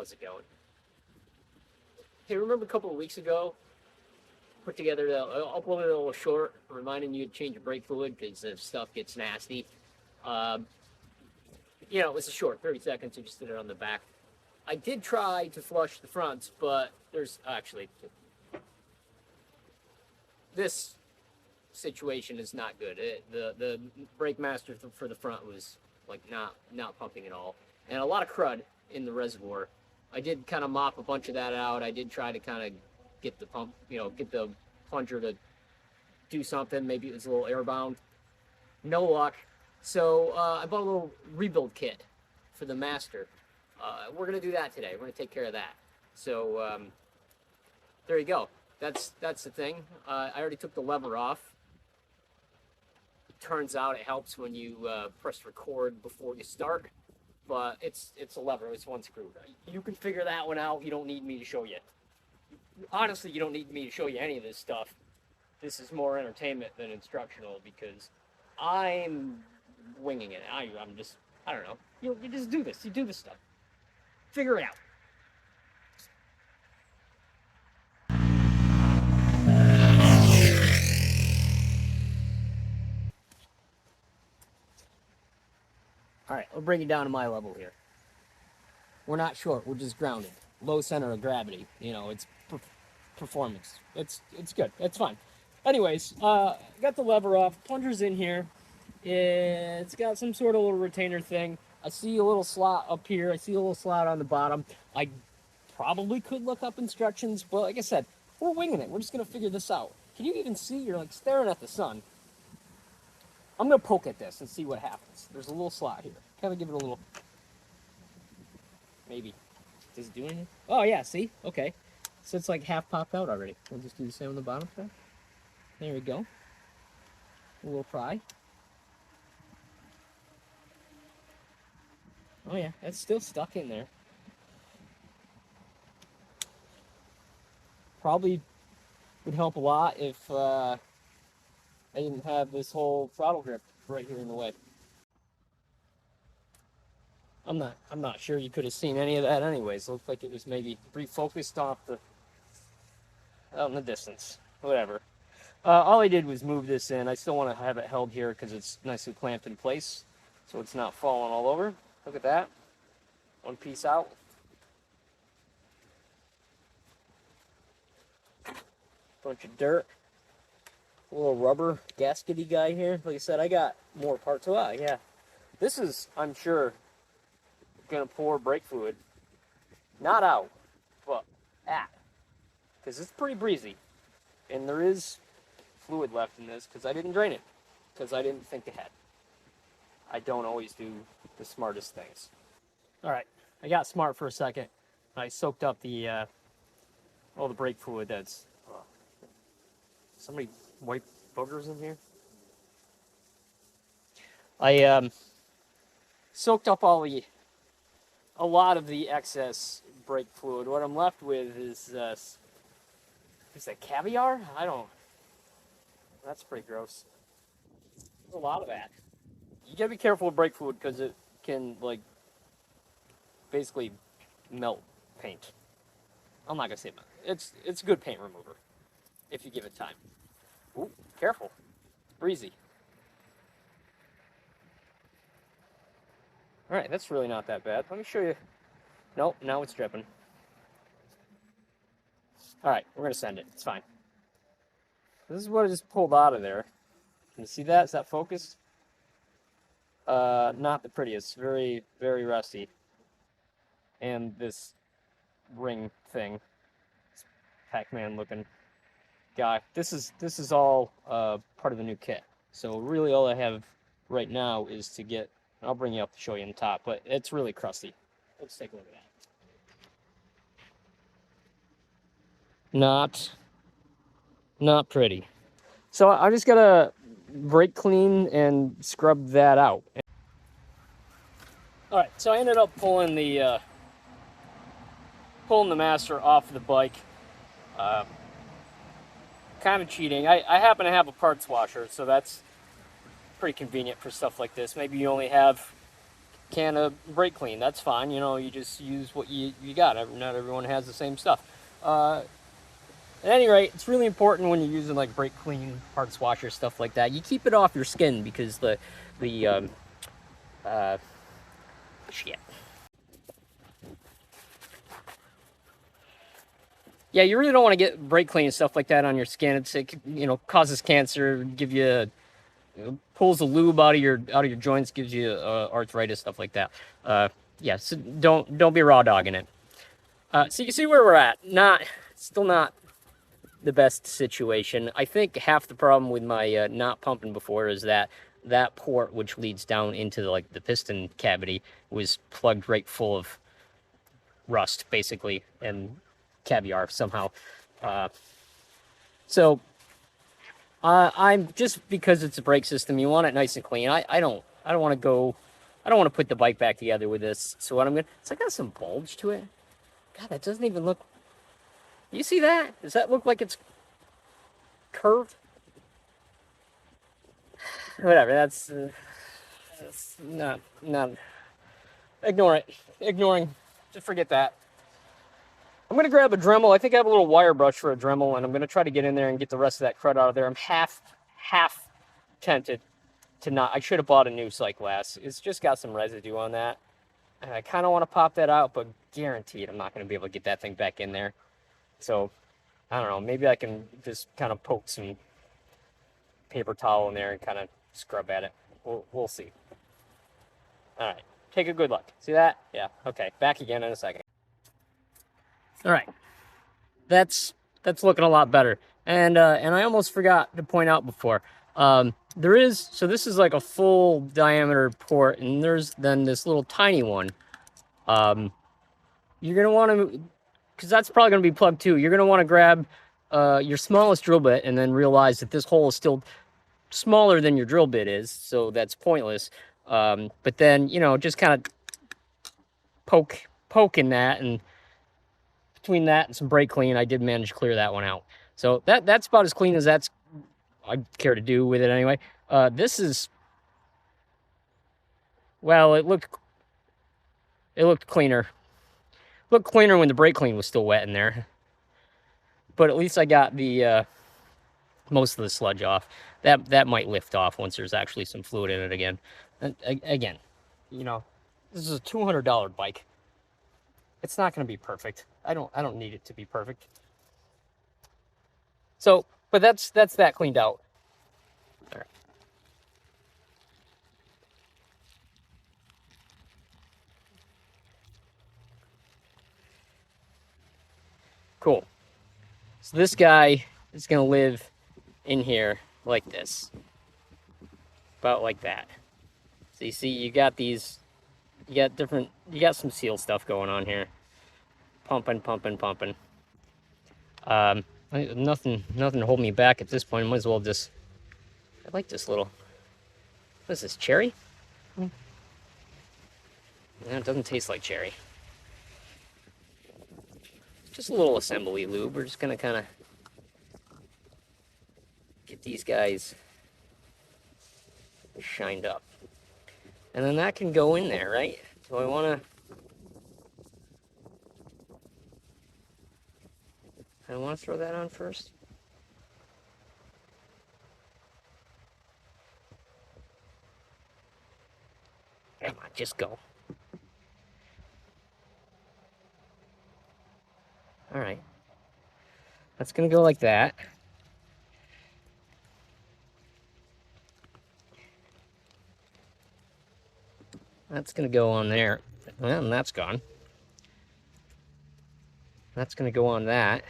How's it going? Hey, remember a couple of weeks ago, put together, uploaded a little short reminding you to change your brake fluid because the stuff gets nasty. Um, it was a short, 30 seconds. I just did it on the back. I did try to flush the fronts, but there's actually this situation is not good. The brake master for the front was like not pumping at all, and a lot of crud in the reservoir. I did kind of mop a bunch of that out. I did try to kind of get the pump, get the plunger to do something. Maybe it was a little airbound. No luck. So I bought a little rebuild kit for the master. We're gonna do that today. We're gonna take care of that. So there you go. That's the thing. I already took the lever off. Turns out it helps when you press record before you start, but it's a lever. It's one screw. You can figure that one out. You don't need me to show you. Honestly, you don't need me to show you any of this stuff. This is more entertainment than instructional because I'm winging it. I don't know. You just do this. You do this stuff. Figure it out. All right, I'll bring it down to my level here. We're not short, we're just grounded. Low center of gravity. It's performance. It's good. It's fine. Anyways, got the lever off. Plunger's in here. It's got some sort of little retainer thing. I see a little slot up here. I see a little slot on the bottom. I probably could look up instructions, but like I said, we're winging it. We're just going to figure this out. Can you even see? You're like staring at the sun. I'm going to poke at this and see what happens. There's a little slot here. Kind of give it a little... Maybe. Does it do anything? Oh, yeah, see? Okay. So it's like half popped out already. We'll just do the same on the bottom side. There we go. A little pry. Oh, yeah, it's still stuck in there. Probably would help a lot if I didn't have this whole throttle grip right here in the way. I'm not sure you could have seen any of that anyways. It looked like it was maybe refocused out in the distance. Whatever. All I did was move this in. I still want to have it held here because it's nicely clamped in place so it's not falling all over. Look at that. One piece out. Bunch of dirt. A little rubber gaskety guy here. Like I said, I got more parts. Oh, yeah. This is, I'm sure, gonna pour brake fluid. Not out, but at. Because it's pretty breezy. And there is fluid left in this because I didn't drain it. Because I didn't think ahead. I don't always do the smartest things. Alright, I got smart for a second. I soaked up all the brake fluid that's... somebody wiped boogers in here? I soaked up a lot of the excess brake fluid. What I'm left with is that caviar? That's pretty gross. There's a lot of that. You gotta be careful with brake fluid because it can basically melt paint. I'm not gonna say melt. It's a good paint remover if you give it time. Ooh, careful. Breezy. Alright, that's really not that bad. Let me show you. Nope, now it's dripping. Alright, we're gonna send it. It's fine. This is what I just pulled out of there. Can you see that? Is that focused? Not the prettiest. Very, very rusty. And this ring thing. This Pac-Man looking guy. This is all part of the new kit. So really all I have right now is to get... I'll bring you up to show you in the top, but it's really crusty. Let's take a look at that. Not pretty. So I just gotta brake clean and scrub that out. All right, so I ended up pulling the master off the bike. Kind of cheating. I happen to have a parts washer, so that's pretty convenient for stuff like this. Maybe you only have can of brake clean. That's fine. You know, you just use what you got. Not everyone has the same stuff. At any rate, it's really important when you're using like brake clean, parts washer, stuff like that. You keep it off your skin because the uh, shit. Yeah, you really don't want to get brake clean and stuff like that on your skin. It you know, causes cancer, pulls the lube out of your joints, gives you arthritis, stuff like that. Yeah, so don't be raw dogging it. So you see where we're at. Still not the best situation. I think half the problem with my not pumping before is that port which leads down into the piston cavity was plugged right full of rust, basically, and caviar somehow. Uh, so I'm just because it's a brake system, you want it nice and clean. I don't want to go. I don't want to put the bike back together with this. So what I'm gonna, it's like got some bulge to it. God, that doesn't even look. You see that? Does that look like it's curved? Whatever. That's not. Ignore it. Ignoring. Just forget that. I'm gonna grab a Dremel. I think I have a little wire brush for a Dremel, and I'm gonna try to get in there and get the rest of that crud out of there. I'm half tempted to not. I should have bought a new sight glass. It's just got some residue on that, and I kind of want to pop that out, but guaranteed I'm not gonna be able to get that thing back in there. So I don't know. Maybe I can just kind of poke some paper towel in there and kind of scrub at it. We'll see. All right. Take a good look. See that? Yeah. Okay. Back again in a second. All right. That's looking a lot better. And I almost forgot to point out before. There is, so this is like a full diameter port, and there's then this little tiny one. You're gonna want to, because that's probably gonna be plugged too. You're gonna want to grab your smallest drill bit, and then realize that this hole is still smaller than your drill bit is, so that's pointless. But then, you know, just kind of poke in that, and between that and some brake clean, I did manage to clear that one out. So that's about as clean as I care to do with it anyway. This is, well, it looked cleaner. Looked cleaner when the brake clean was still wet in there. But at least I got the most of the sludge off. That might lift off once there's actually some fluid in it again. And again, you know, this is a $200 bike. It's not going to be perfect. I don't need it to be perfect. So, but that's that cleaned out. All right. Cool. So this guy is going to live in here like this. About like that. So you see, you got some seal stuff going on here. Pumping. Nothing to hold me back at this point. Might as well just, I like this little, what is this, cherry? Yeah, it doesn't taste like cherry. Just a little assembly lube. We're just gonna kind of get these guys shined up. And then that can go in there, right? So I want to throw that on first. Come on, just go. All right. That's going to go like that. That's going to go on there. And that's gone. That's going to go on that.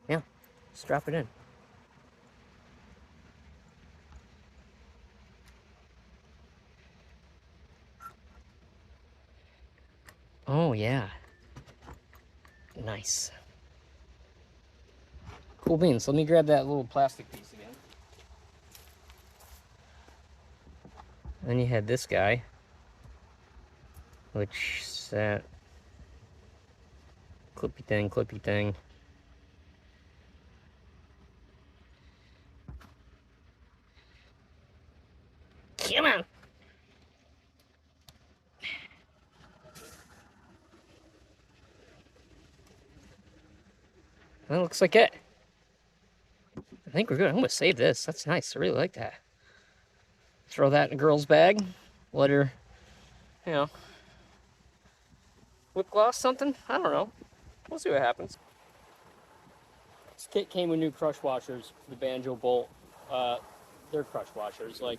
Yeah, just drop it in. Oh, yeah. Nice. Cool beans. Let me grab that little plastic piece again. Then you had this guy, which is that clippy thing. Come on. That looks like it. I think we're good. I'm gonna save this. That's nice. I really like that. Throw that in a girl's bag. Let her, you know, lip gloss something. I don't know. We'll see what happens. This kit came with new crush washers for the Banjo Bolt. They're crush washers. Like,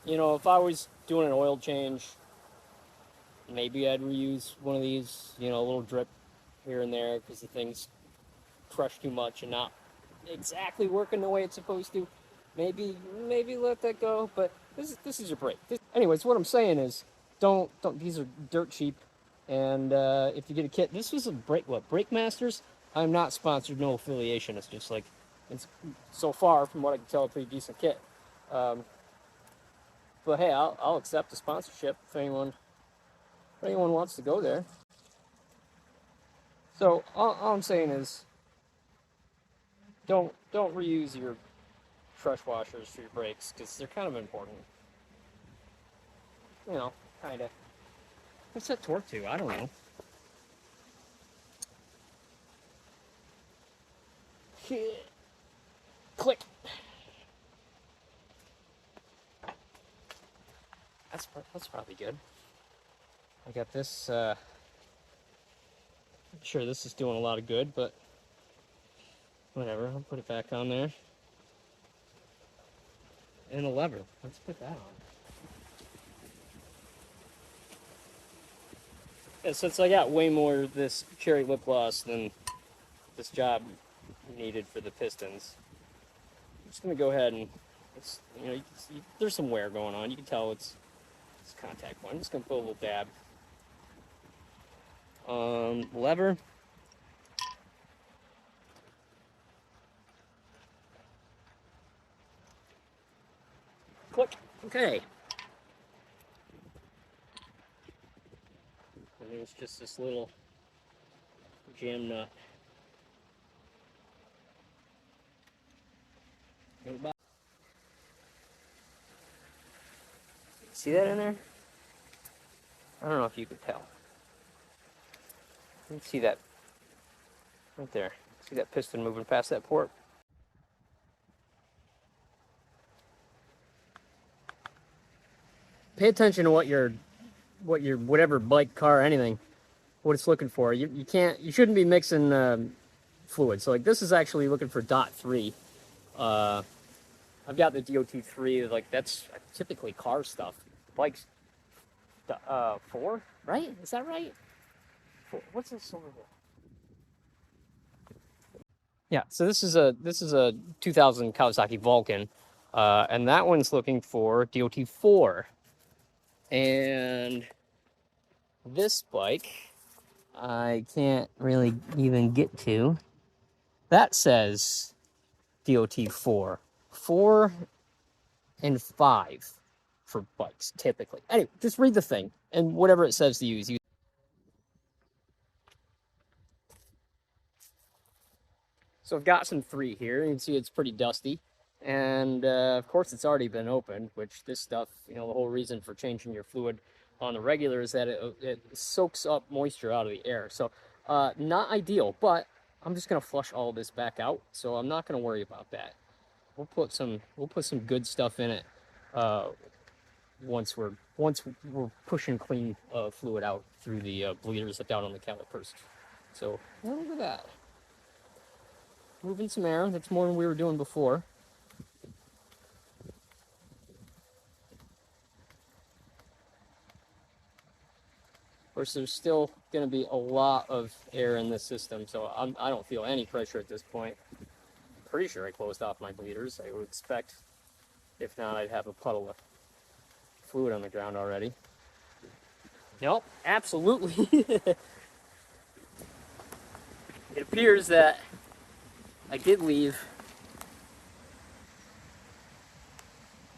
you know, if I was doing an oil change, maybe I'd reuse one of these. You know, a little drip here and there because the thing's crushed too much and not exactly working the way it's supposed to. Maybe let that go. But this is your brake. Anyways, what I'm saying is, don't. These are dirt cheap. And if you get a kit, this was a Brake Masters. I'm not sponsored, no affiliation. It's just like, it's so far from what I can tell, a pretty decent kit. But hey, I'll accept the sponsorship if anyone wants to go there. So all I'm saying is, don't reuse your crush washers for your brakes because they're kind of important. You know, kind of. What's that torque to? I don't know. Click. That's probably good. I got this. I'm sure this is doing a lot of good, but whatever. I'll put it back on there. And a lever. Let's put that on. Yeah, since I got way more of this cherry lip gloss than this job needed for the pistons, I'm just gonna go ahead and you know, you can see there's some wear going on. You can tell it's contact one. I'm just gonna put a little dab. Lever. Click. Okay. And there's just this little jam nut. See that in there? I don't know if you can tell. You can see that right there. See that piston moving past that port? Pay attention to what your whatever bike, car, anything, what it's looking for. You shouldn't be mixing fluids. So like this is actually looking for .3. I've got the DOT3. Like that's typically car stuff. Bikes 4, right? Is that right? 4. What's this over here? Yeah, so this is a 2000 Kawasaki Vulcan, and that one's looking for DOT4. And this bike, I can't really even get to. That says DOT4, 4 and 5 for bikes typically. Anyway, just read the thing and whatever it says to use. So I've got some 3 here. You can see it's pretty dusty. And of course it's already been opened, which this stuff, you know, the whole reason for changing your fluid on the regular is that it soaks up moisture out of the air. So not ideal, but I'm just gonna flush all this back out, so I'm not gonna worry about that. We'll put some good stuff in it once we're pushing clean fluid out through the bleeders down on the calipers. So look at that. Moving some air. That's more than we were doing before. Of course, there's still going to be a lot of air in this system, so I don't feel any pressure at this point. I'm pretty sure I closed off my bleeders. I would expect, if not, I'd have a puddle of fluid on the ground already. Nope, absolutely. It appears that I did leave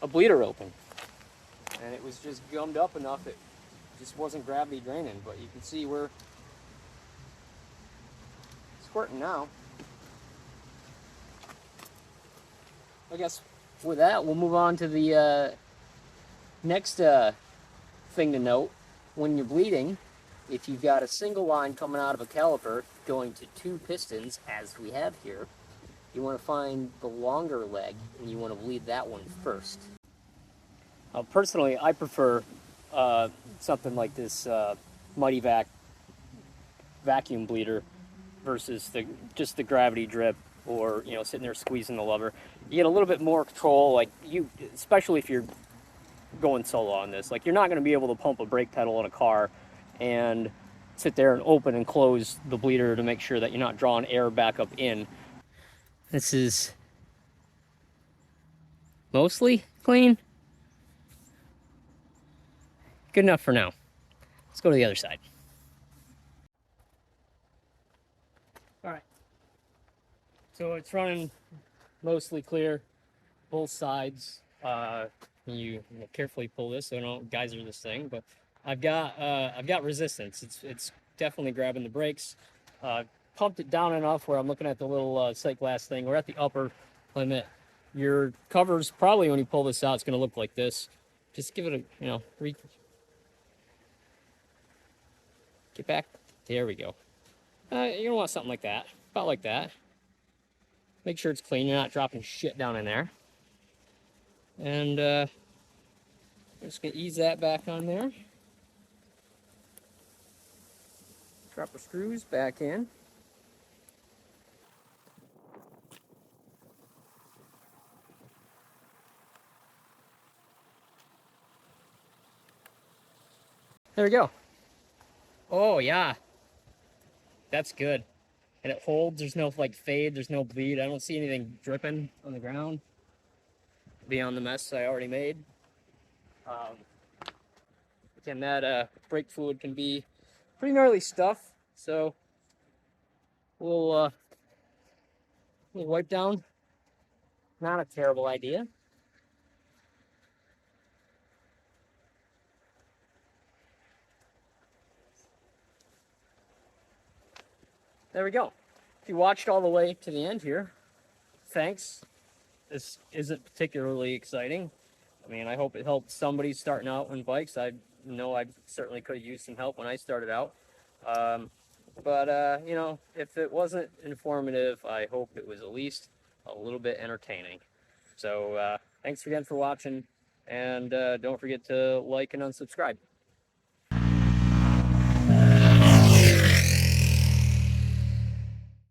a bleeder open, and it was just gummed up enough it just wasn't gravity draining, but you can see we're squirting now. I guess with that, we'll move on to the next thing to note. When you're bleeding, if you've got a single line coming out of a caliper going to 2 pistons, as we have here, you want to find the longer leg, and you want to bleed that one first. Personally, I prefer something like this Mighty Vac vacuum bleeder versus just the gravity drip, or sitting there squeezing the lever. You get a little bit more control, like especially if you're going solo on this. Like, you're not going to be able to pump a brake pedal in a car and sit there and open and close the bleeder to make sure that you're not drawing air back up in. This is mostly clean. Good enough for now. Let's go to the other side. All right. So it's running mostly clear, both sides. You carefully pull this so I don't geyser this thing, but I've got resistance. It's definitely grabbing the brakes. Pumped it down enough where I'm looking at the little sight glass thing. We're at the upper limit. Your covers, probably when you pull this out, it's going to look like this. Just give it a, get back. There we go. You're going to want something like that. About like that. Make sure it's clean. You're not dropping shit down in there. And I'm just going to ease that back on there. Drop the screws back in. There we go. Oh, yeah. That's good. And it holds. There's no, fade. There's no bleed. I don't see anything dripping on the ground beyond the mess I already made. Again, that brake fluid can be pretty gnarly stuff. So we'll wipe down. Not a terrible idea. There we go. If you watched all the way to the end here, thanks. This isn't particularly exciting. I mean, I hope it helped somebody starting out on bikes. I know I certainly could have used some help when I started out. But if it wasn't informative, I hope it was at least a little bit entertaining. So thanks again for watching, and don't forget to like and unsubscribe.